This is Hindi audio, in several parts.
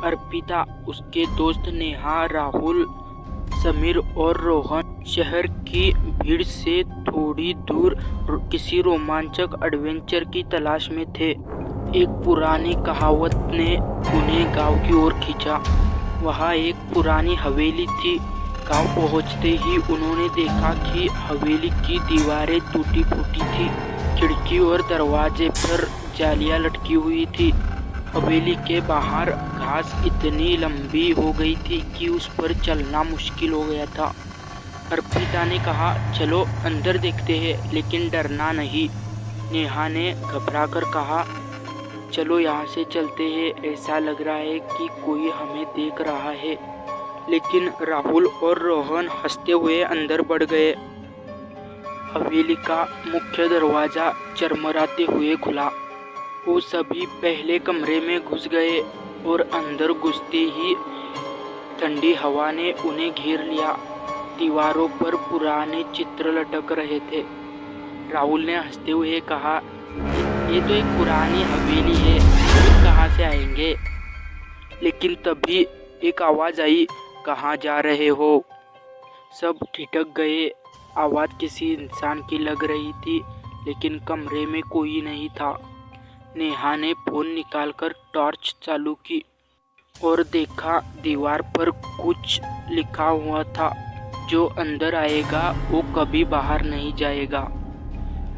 अर्पिता, उसके दोस्त नेहा, राहुल, समीर और रोहन शहर की भीड़ से थोड़ी दूर किसी रोमांचक एडवेंचर की तलाश में थे। एक पुरानी कहावत ने उन्हें गांव की ओर खींचा। वहां एक पुरानी हवेली थी। गांव पहुंचते ही उन्होंने देखा कि हवेली की दीवारें टूटी फूटी थी। खिड़की और दरवाजे पर जालियां लटकी हुई थी। हवेली के बाहर घास इतनी लंबी हो गई थी कि उस पर चलना मुश्किल हो गया था। अर्पिता ने कहा, चलो अंदर देखते हैं, लेकिन डरना नहीं। नेहा ने घबराकर कहा, चलो यहाँ से चलते हैं, ऐसा लग रहा है कि कोई हमें देख रहा है। लेकिन राहुल और रोहन हंसते हुए अंदर बढ़ गए। हवेली का मुख्य दरवाजा चरमराते हुए खुला। वो सभी पहले कमरे में घुस गए और अंदर घुसते ही ठंडी हवा ने उन्हें घेर लिया। दीवारों पर पुराने चित्र लटक रहे थे। राहुल ने हंसते हुए कहा, ये तो एक पुरानी हवेली है, भूत कहाँ से आएंगे। लेकिन तभी एक आवाज आई, कहाँ जा रहे हो। सब ठिठक गए। आवाज किसी इंसान की लग रही थी, लेकिन कमरे में कोई नहीं था। नेहा ने फोन निकालकर टॉर्च चालू की और देखा दीवार पर कुछ लिखा हुआ था, जो अंदर आएगा वो कभी बाहर नहीं जाएगा।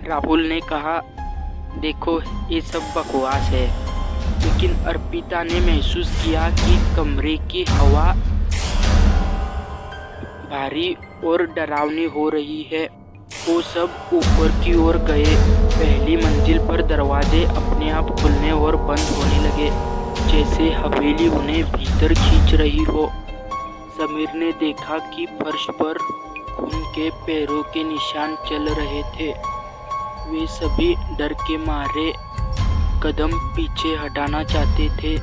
राहुल ने कहा, देखो ये सब बकवास है। लेकिन अर्पिता ने महसूस किया कि कमरे की हवा भारी और डरावनी हो रही है। वो सब ऊपर की ओर गए। पहली मंजिल पर दरवाजे अपने आप खुलने और बंद होने लगे, जैसे हवेली उन्हें भीतर खींच रही हो। समीर ने देखा कि फर्श पर खून के पैरों के निशान चल रहे थे। वे सभी डर के मारे कदम पीछे हटाना चाहते थे,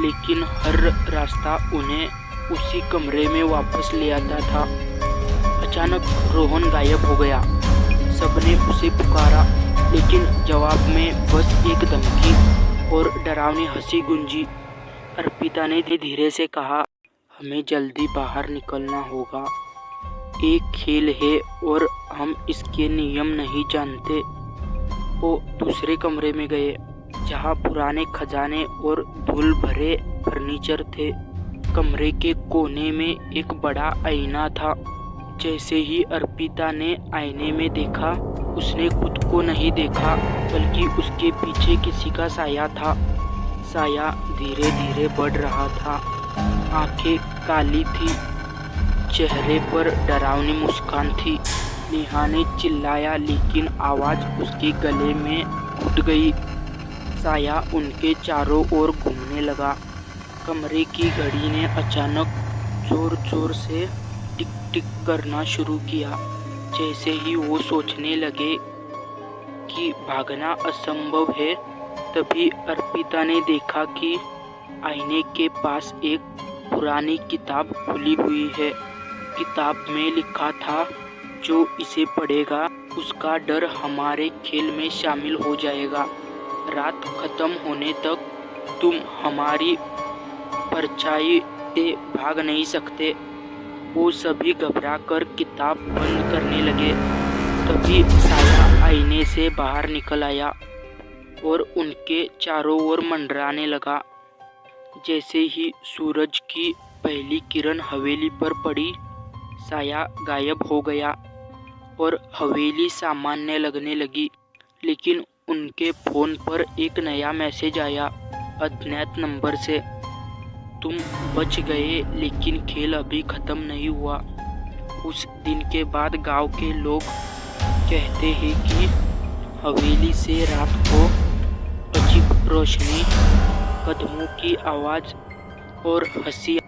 लेकिन हर रास्ता उन्हें उसी कमरे में वापस ले आता था। अचानक रोहन गायब हो गया। सबने उसे पुकारा, लेकिन जवाब में बस एक धमकी और डरावनी हंसी गूंजी। अर्पिता ने धीरे से कहा, हमें जल्दी बाहर निकलना होगा। एक खेल है और हम इसके नियम नहीं जानते। वो दूसरे कमरे में गए, जहाँ पुराने खजाने और धूल भरे फर्नीचर थे। कमरे के कोने में एक बड़ा आईना था। जैसे ही अर्पिता ने आईने में देखा, उसने खुद को नहीं देखा, बल्कि उसके पीछे किसी का साया था। साया धीरे धीरे बढ़ रहा था। आंखें काली थी, चेहरे पर डरावनी मुस्कान थी। नेहा ने चिल्लाया, लेकिन आवाज उसके गले में घुट गई। साया उनके चारों ओर घूमने लगा। कमरे की घड़ी ने अचानक जोर जोर से टिक टिक करना शुरू किया। जैसे ही वो सोचने लगे कि भागना असंभव है, तभी अर्पिता ने देखा कि आईने के पास एक पुरानी किताब खुली हुई है। किताब में लिखा था, जो इसे पढ़ेगा उसका डर हमारे खेल में शामिल हो जाएगा। रात खत्म होने तक तुम हमारी परछाई से भाग नहीं सकते। वो सभी घबराकर किताब बंद करने लगे। तभी साया आईने से बाहर निकल आया और उनके चारों ओर मंडराने लगा। जैसे ही सूरज की पहली किरण हवेली पर पड़ी, साया गायब हो गया और हवेली सामान्य लगने लगी। लेकिन उनके फोन पर एक नया मैसेज आया, अज्ञात नंबर से। तुम बच गए, लेकिन खेल अभी खत्म नहीं हुआ। उस दिन के बाद गांव के लोग कहते हैं कि हवेली से रात को अजीब रोशनी, कदमों की आवाज़ और हंसी